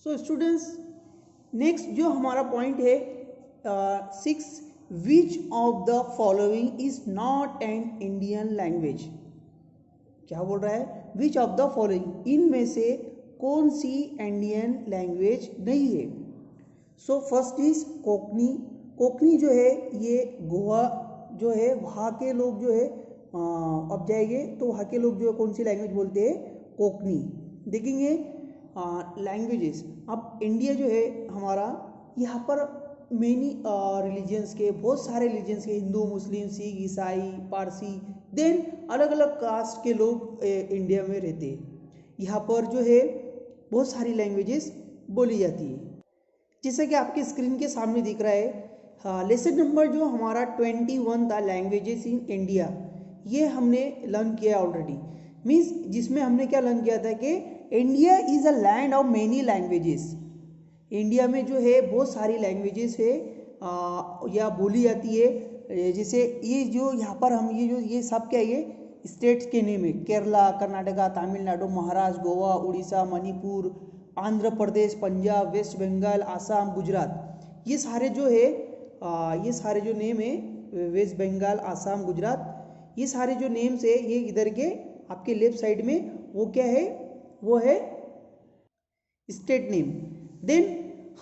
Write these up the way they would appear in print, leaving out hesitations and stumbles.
So students, next जो हमारा point है 6, which of the following is not an Indian language. क्या बोल रहा है? विच ऑफ द फॉलोइंग, इनमें से कौन सी इंडियन लैंग्वेज नहीं है। So first is Konkani. Konkani जो है ये गोवा जो है वहाँ के लोग जो है अब जाएंगे तो वहाँ के लोग जो है कौन सी लैंग्वेज बोलते हैं? कोंकणी। देखेंगे लैंग्वेजेस। अब इंडिया जो है हमारा, यहाँ पर मेनी रिलीजन्स के, बहुत सारे रिलीजन्स के, हिंदू, मुस्लिम, सिख, ईसाई, पारसी, देन अलग अलग कास्ट के लोग इंडिया में रहते हैं। यहाँ पर जो है बहुत सारी लैंग्वेजेस बोली जाती है, जैसा कि आपके स्क्रीन के सामने दिख रहा है। लेसन नंबर जो हमारा 21 था, लैंग्वेजेस इन इंडिया, ये हमने लर्न किया ऑलरेडी। मीन्स जिसमें हमने क्या लर्न किया था कि India is a land of many languages. India में जो है बहुत सारी लैंग्वेजेस है या बोली जाती है। जैसे ये जो यहाँ पर हम ये सब क्या है, ये स्टेट्स के नेम है। केरला, कर्नाटका, तमिलनाडु, महाराष्ट्र, गोवा, उड़ीसा, मणिपुर, आंध्र प्रदेश, पंजाब, वेस्ट बंगाल, आसाम, गुजरात, ये सारे जो है ये सारे जो नेम है, वेस्ट बंगाल, आसाम, गुजरात, ये सारे जो नेम्स है ये इधर के आपके लेफ्ट साइड में वो क्या है, वो है स्टेट नेम। देन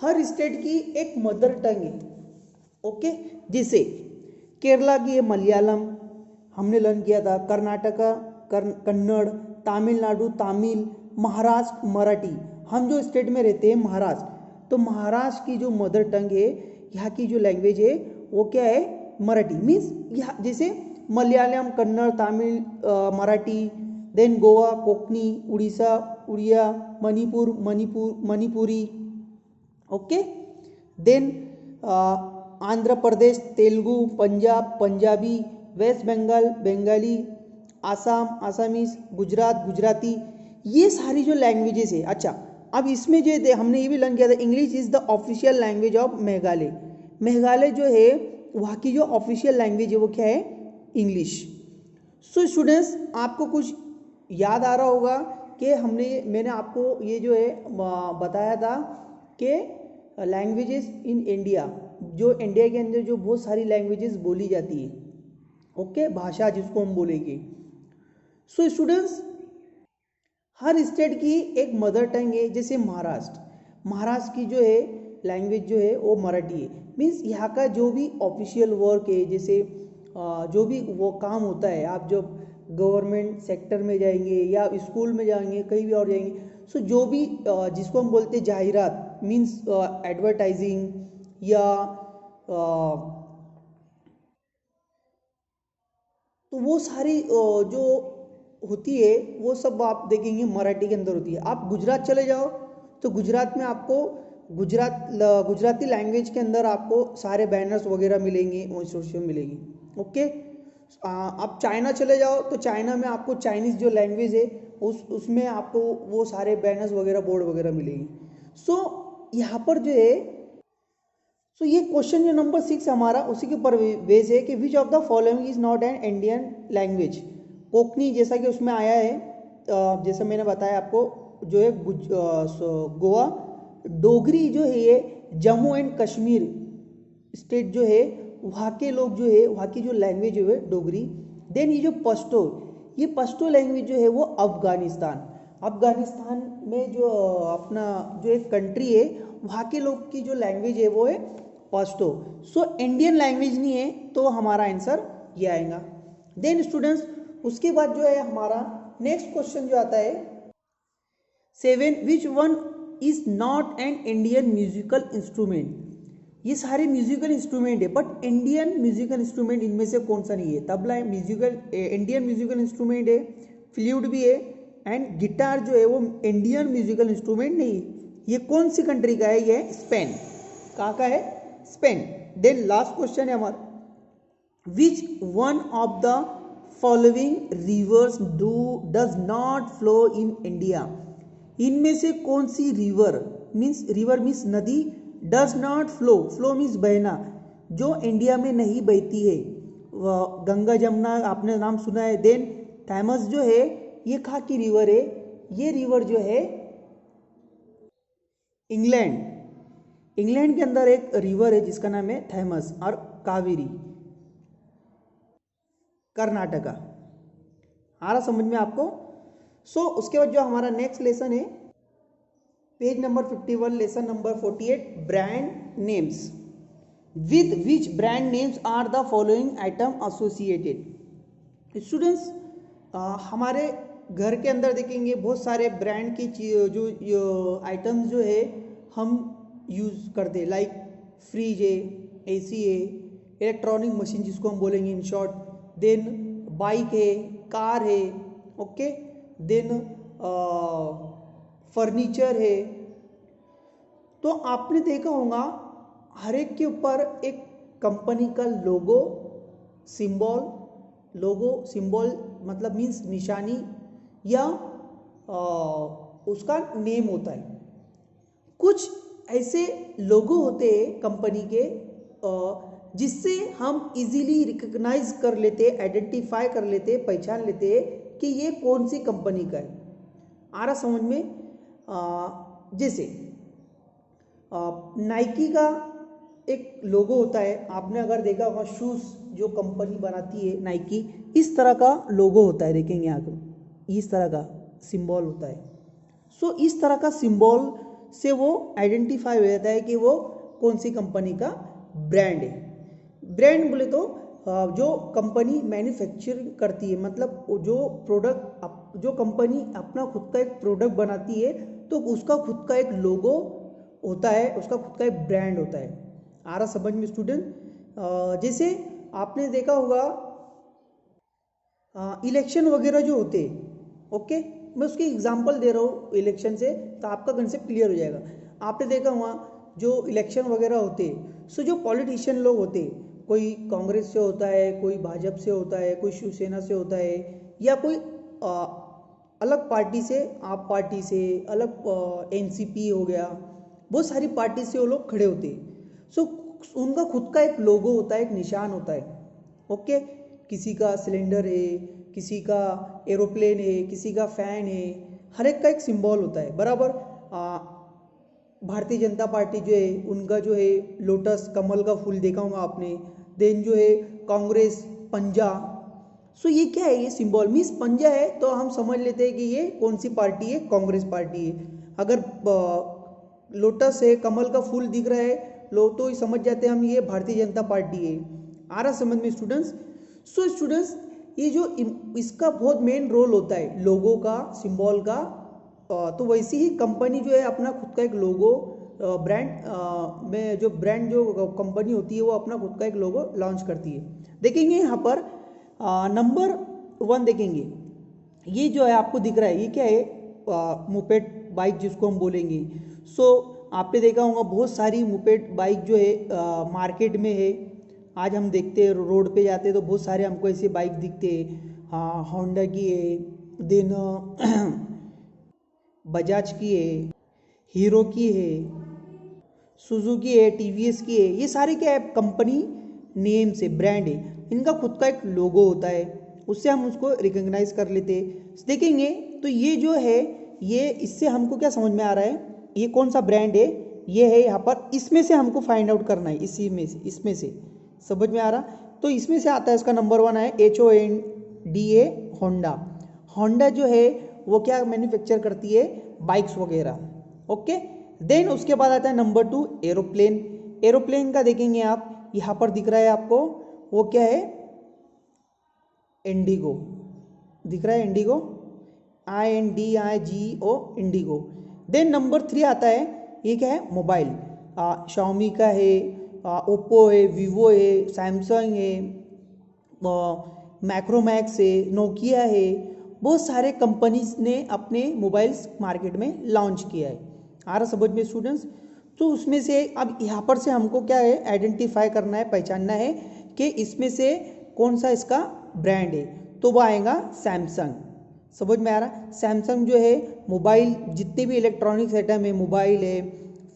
हर स्टेट की एक मदर टंग है। ओके, जैसे केरला की है मलयालम, हमने लर्न किया था। कर्नाटका कन्नड़, तमिलनाडु तमिल, महाराष्ट्र मराठी। हम जो स्टेट में रहते हैं महाराष्ट्र, तो महाराष्ट्र की जो मदर टंग है, यहाँ की जो लैंग्वेज है वो क्या है? मराठी। मीन्स यहाँ जैसे Malayalam, Kannada, Tamil, Marathi, then Goa Konkani, Orissa Oriya, Manipuri. Okay, then Andhra Pradesh Telugu, Punjab Punjabi, West Bengal Bengali, Assam Assamese, Gujarat Gujarati, ये सारी जो लैंग्वेजेस है। अच्छा, अब इसमें जो हमने ये भी लर्न किया था, English is the official language of Meghalaya. Meghalaya जो है वहाँ की जो ऑफिशियल लैंग्वेज है वो क्या है? इंग्लिश। सो स्टूडेंट्स, आपको कुछ याद आ रहा होगा कि मैंने आपको ये जो है बताया था कि लैंग्वेजेस इन इंडिया, जो इंडिया के अंदर जो बहुत सारी लैंग्वेजेस बोली जाती है। ओके, भाषा जिसको हम बोलेंगे। सो स्टूडेंट्स, हर स्टेट की एक मदर टंग है। जैसे महाराष्ट्र की जो है लैंग्वेज जो है वो मराठी है। मीन्स यहाँ का जो भी ऑफिशियल वर्क है, जैसे जो भी वो काम होता है, आप जब गवर्नमेंट सेक्टर में जाएंगे या स्कूल में जाएंगे, कहीं भी और जाएंगे, सो जो भी जिसको हम बोलते हैं जाहिरात, मीन्स एडवर्टाइजिंग या तो वो सारी जो होती है वो सब आप देखेंगे मराठी के अंदर होती है। आप गुजरात चले जाओ तो गुजरात में आपको गुजराती लैंग्वेज के अंदर आपको सारे बैनर्स वगैरह मिलेंगे, इंस्ट्रक्शन मिलेगी। ओके, आप चाइना चले जाओ तो चाइना में आपको चाइनीज़ जो लैंग्वेज है उसमें आपको वो सारे बैनर्स वगैरह, बोर्ड वगैरह मिलेगी। सो यहाँ पर जो है, सो ये क्वेश्चन जो नंबर 6 हमारा उसी के ऊपर बेस है कि which of the following is not an Indian language. Konkani जैसा कि उसमें आया है, जैसा मैंने बताया आपको, जो है गोवा। डोगरी जो है ये जम्मू एंड कश्मीर स्टेट जो है वहाँ के लोग जो है, वहाँ की जो लैंग्वेज जो है डोगरी। देन ये जो पश्तो लैंग्वेज जो है वो अफगानिस्तान में जो अपना जो एक कंट्री है, वहाँ के लोग की जो लैंग्वेज है वो है पश्तो। सो इंडियन लैंग्वेज नहीं है, तो हमारा आंसर ये आएगा। देन स्टूडेंट्स, उसके बाद जो है हमारा नेक्स्ट क्वेश्चन जो आता है 7, which one is not an Indian musical instrument. ये सारे म्यूजिकल इंस्ट्रूमेंट है, बट इंडियन म्यूजिकल इंस्ट्रूमेंट इनमें से कौन सा नहीं है। तबला इंडियन म्यूजिकल इंस्ट्रूमेंट है, फ्लूट भी है, एंड गिटार जो है वो इंडियन म्यूजिकल इंस्ट्रूमेंट नहीं है। ये कौन सी कंट्री का है? ये स्पेन। कहाँ का है? स्पेन। देन लास्ट क्वेश्चन है हमारा, which one of the following rivers does not flow in India. इनमें से कौन सी रिवर मीन्स नदी, डज नॉट फ्लो मीन्स बहना, जो इंडिया में नहीं बहती है। गंगा जमुना आपने नाम सुना है। देन थैमस जो है ये कहाँ की रिवर है? ये रिवर जो है इंग्लैंड। इंग्लैंड के अंदर एक रिवर है जिसका नाम है थैमस और कावेरी। कर्नाटका। आ रहा समझ में आपको? उसके बाद जो हमारा नेक्स्ट लेसन है page number 51, lesson number 48, brand names. With which brand names are the following item associated. Students, हमारे घर के अंदर देखेंगे बहुत सारे ब्रांड की जो आइटम्स जो है हम यूज़ करते हैं, लाइक फ्रिज है, एसी है, इलेक्ट्रॉनिक मशीन जिसको हम बोलेंगे इन शॉर्ट, देन बाइक है, कार है, ओके, देन फर्नीचर है। तो आपने देखा होगा हर एक के ऊपर एक कंपनी का लोगो सिंबल मतलब मीन्स निशानी या उसका नेम होता है। कुछ ऐसे लोगो होते हैं कंपनी के जिससे हम इजीली रिकग्नाइज कर लेते, आइडेंटिफाई कर लेते, पहचान लेते कि ये कौन सी कंपनी का है। आ रहा समझ में? जैसे नाइकी का एक लोगो होता है, आपने अगर देखा होगा शूज़ जो कंपनी बनाती है नाइकी, इस तरह का लोगो होता है, देखेंगे यहाँ को इस तरह का सिंबल होता है। इस तरह का सिंबल से वो आइडेंटिफाई हो जाता है कि वो कौन सी कंपनी का ब्रांड है। ब्रांड बोले तो जो कंपनी मैन्युफैक्चरिंग करती है, मतलब जो प्रोडक्ट जो कंपनी अपना खुद का एक प्रोडक्ट बनाती है तो उसका खुद का एक लोगो होता है, उसका खुद का एक ब्रांड होता है। आ रहा समझ में स्टूडेंट? जैसे आपने देखा होगा इलेक्शन वगैरह जो होते हैं, ओके, मैं उसकी एग्जांपल दे रहा हूँ इलेक्शन से, तो आपका कंसेप्ट क्लियर हो जाएगा। आपने देखा हुआ जो इलेक्शन वगैरह होते हैं, जो पॉलिटिशियन लोग होते हैं, कोई कांग्रेस से होता है, कोई भाजपा से होता है, कोई शिवसेना से होता है, या कोई अलग पार्टी से, आप पार्टी से अलग, एनसीपी हो गया, बहुत सारी पार्टी से वो लोग खड़े होते हैं। उनका खुद का एक लोगो होता है, एक निशान होता है, ओके। किसी का सिलेंडर है, किसी का एरोप्लेन है, किसी का फैन है, हर एक का एक सिंबल होता है, बराबर। भारतीय जनता पार्टी जो है उनका जो है लोटस कमल का फूल देखा होगा आपने। देन जो है कांग्रेस पंजा। ये क्या है? ये सिंबल मीन्स पंजा है तो हम समझ लेते हैं कि ये कौन सी पार्टी है, कांग्रेस पार्टी है। अगर लोटस है, कमल का फूल दिख रहा है तो समझ जाते हैं हम ये भारतीय जनता पार्टी है। आ रहा समझ में स्टूडेंट्स? स्टूडेंट्स, ये जो इसका बहुत मेन रोल होता है लोगो का, सिंबल का, तो वैसी ही कंपनी जो है अपना खुद का एक लोगो ब्रांड में जो कंपनी होती है वो अपना खुद का एक लोगो लॉन्च करती है। देखेंगे यहाँ पर नंबर 1 देखेंगे, ये जो है आपको दिख रहा है, ये क्या है? मोपेड बाइक जिसको हम बोलेंगे। आपने देखा होगा बहुत सारी मोपेड बाइक जो है मार्केट में है। आज हम देखते हैं रोड पे जाते हैं तो बहुत सारे हमको ऐसे बाइक दिखते हैं। हाँ, होंडा की है, देन बजाज की है, हीरो की है, सुजुकी है, टीवीएस की है। ये सारे क्या है? कंपनी नेम से ब्रांड है, इनका खुद का एक लोगो होता है, उससे हम उसको रिकॉग्नाइज कर लेते हैं। देखेंगे तो ये जो है, ये इससे हमको क्या समझ में आ रहा है, ये कौन सा ब्रांड है? ये है यहाँ पर, इसमें से हमको फाइंड आउट करना है, इसमें से समझ में आ रहा? तो इसमें से आता है, इसका नंबर 1 है HONDA, होंडा। होंडा जो है वो क्या मैन्युफैक्चर करती है? बाइक्स वगैरह, ओके। देन उसके बाद आता है नंबर 2 एरोप्लेन। एरोप्लेन का देखेंगे आप, यहाँ पर दिख रहा है आपको, वो क्या है? इंडिगो दिख रहा है, IndiGo, INDIGO, IndiGo. Then number 3 आता है, ये क्या है? मोबाइल। शाओमी का है, ओप्पो है, वीवो है, सैमसंग है, मैक्रोमैक्स है, नोकिया है। बहुत सारे कंपनीज ने अपने मोबाइल्स मार्केट में लॉन्च किया है। आ रहा समझ में स्टूडेंट्स? तो उसमें से अब यहाँ पर से हमको क्या है? आइडेंटिफाई करना है, पहचानना है कि इसमें से कौन सा इसका ब्रांड है। तो वो आएगा सैमसंग। समझ में आ रहा? सैमसंग जो है मोबाइल, जितने भी इलेक्ट्रॉनिक्स आइटम है, मोबाइल है,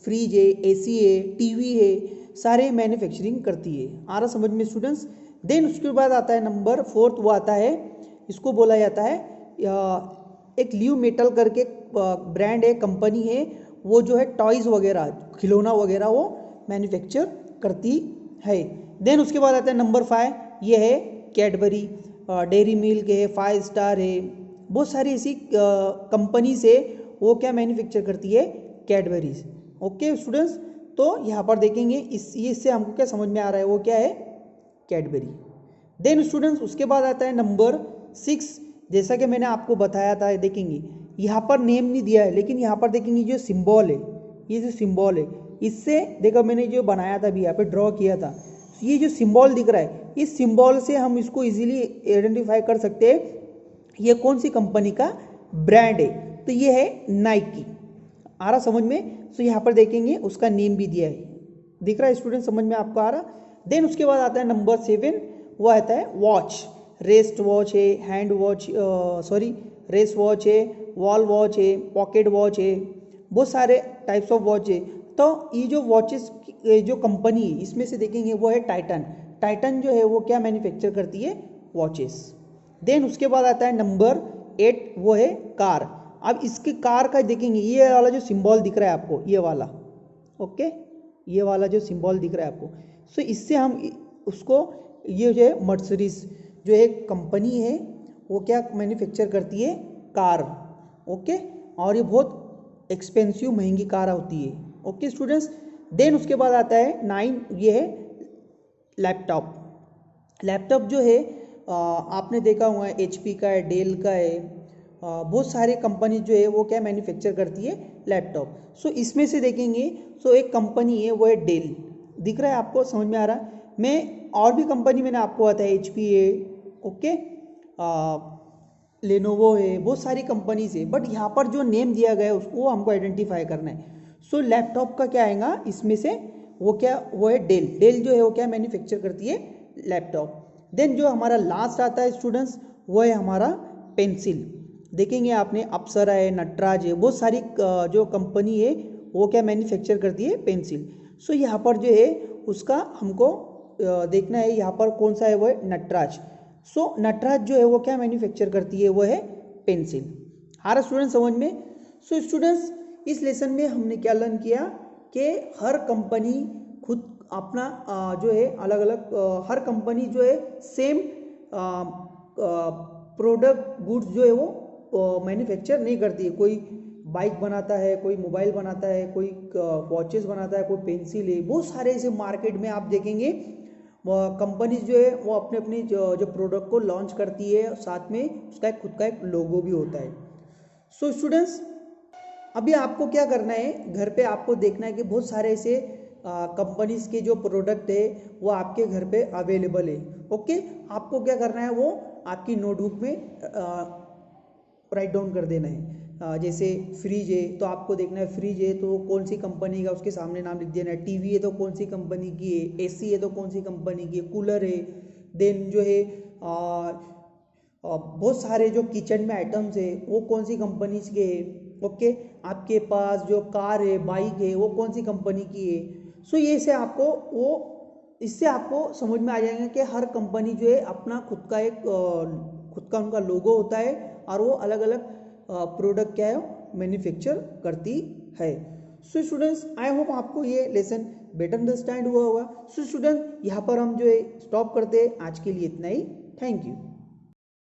फ्रिज है, एसी है, टीवी है, सारे मैन्युफैक्चरिंग करती है। आ रहा समझ में स्टूडेंट्स? देन उसके बाद आता है नंबर 4, वो आता है, इसको बोला जाता है एक ल्यू मेटल करके ब्रांड है, कंपनी है, वो जो है टॉयज़ वगैरह, खिलौना वगैरह वो मैन्युफैक्चर करती है। देन उसके बाद आता है नंबर 5, ये है कैडबरी, डेयरी मिल्क है, 5 स्टार है, बहुत सारी ऐसी कंपनी से वो क्या मैन्युफैक्चर करती है, कैडबरीज। ओके स्टूडेंट्स, तो यहाँ पर देखेंगे इससे हमको क्या समझ में आ रहा है, वो क्या है, कैडबरी। देन स्टूडेंट्स उसके बाद आता है नंबर 6, जैसा कि मैंने आपको बताया था, देखेंगे यहाँ पर नेम नहीं दिया है, लेकिन यहाँ पर देखेंगे जो सिंबल है, ये जो सिंबल है, इससे देखो मैंने जो बनाया था अभी यहाँ पे ड्रॉ किया था, ये जो सिंबल दिख रहा है, इस सिंबल से हम इसको इजीली आइडेंटिफाई कर सकते हैं ये कौन सी कंपनी का ब्रांड है। तो ये है नाइकी, आ रहा समझ में। तो यहाँ पर देखेंगे उसका नेम भी दिया है, दिख रहा है स्टूडेंट, समझ में आपको आ रहा। देन उसके बाद आता है नंबर 7, वो आता है वॉच, रेस्ट वॉच है, हैंड वॉच, रेस्ट वॉच है, वॉल वॉच है, पॉकेट वॉच है, बहुत सारे टाइप्स ऑफ वॉच है। तो ये जो वॉचेस जो कंपनी है इसमें से देखेंगे वो है टाइटन। टाइटन जो है वो क्या मैन्युफैक्चर करती है, वॉचेस। देन उसके बाद आता है नंबर 8, वो है कार। अब इसके कार का देखेंगे, ये वाला जो सिंबल दिख रहा है आपको, ये वाला, ओके, ये वाला जो सिंबल दिख रहा है आपको, सो इससे हम उसको, ये जो है मर्सिडीज जो एक कंपनी है वो क्या मैन्युफैक्चर करती है, कार, ओके, और ये बहुत एक्सपेंसिव महंगी कार होती है। ओके स्टूडेंट्स, देन उसके बाद आता है 9, ये है लैपटॉप। लैपटॉप जो है आपने देखा हुआ है, HP का है, डेल का है, बहुत सारे कंपनी जो है वो क्या मैन्युफैक्चर करती है, लैपटॉप। सो इसमें से देखेंगे, सो एक कंपनी है वो है डेल, दिख रहा है आपको, समझ में आ रहा है। मैं और भी कंपनी मैंने आपको बताया, HP है, ओके, लेनोवो है, बहुत सारी कंपनीज है, बट यहाँ पर जो नेम दिया गया है उसको हमको आइडेंटिफाई करना है। सो लैपटॉप का क्या आएगा इसमें से, वो क्या, वो है डेल। डेल जो है वो क्या मैन्युफैक्चर करती है, लैपटॉप। देन जो हमारा लास्ट आता है स्टूडेंट्स, वो है हमारा पेंसिल। देखेंगे आपने अप्सरा है, नटराज है, बहुत सारी जो कंपनी है वो क्या मैन्युफैक्चर करती है, पेंसिल। सो यहाँ पर जो है उसका हमको देखना है, यहाँ पर कौन सा है, वो है नटराज। सो नटराज जो है वो क्या मैन्युफैक्चर करती है, वो है पेंसिल। हमारा स्टूडेंट समझ में। सो स्टूडेंट्स इस लेसन में हमने क्या लर्न किया कि हर कंपनी खुद अपना जो है अलग अलग, हर कंपनी जो है सेम प्रोडक्ट गुड्स जो है वो मैन्युफैक्चर नहीं करती है। कोई बाइक बनाता है, कोई मोबाइल बनाता है, कोई वॉचेस बनाता है, कोई पेंसिल है, बहुत सारे ऐसे मार्केट में आप देखेंगे कंपनीज जो है वो अपने अपने जो प्रोडक्ट को लॉन्च करती है, साथ में उसका खुद का एक लोगो भी होता है। सो स्टूडेंट्स अभी आपको क्या करना है, घर पे आपको देखना है कि बहुत सारे ऐसे कंपनीज के जो प्रोडक्ट है वो आपके घर पे अवेलेबल है। ओके, आपको क्या करना है, वो आपकी नोटबुक में राइट डाउन कर देना है। जैसे फ्रिज है तो आपको देखना है, फ्रिज है तो कौन सी कंपनी का, उसके सामने नाम लिख देना है। टीवी है तो कौन सी कंपनी की है, AC है तो कौन सी कंपनी की है, कूलर है, देन जो है बहुत सारे जो किचन में आइटम्स है वो कौन सी कंपनी के है। ओके, आपके पास जो कार है, बाइक है, वो कौन सी कंपनी की है। सो ये से आपको वो, इससे आपको समझ में आ जाएगा कि हर कंपनी जो है अपना खुद का एक खुद का उनका लोगो होता है और वो अलग अलग प्रोडक्ट क्या है मैन्युफैक्चर करती है। सो स्टूडेंट्स आई होप आपको ये लेसन बेटर अंडरस्टैंड हुआ होगा। सो स्टूडेंट यहाँ पर हम जो है स्टॉप करते हैं, आज के लिए इतना ही। Thank you.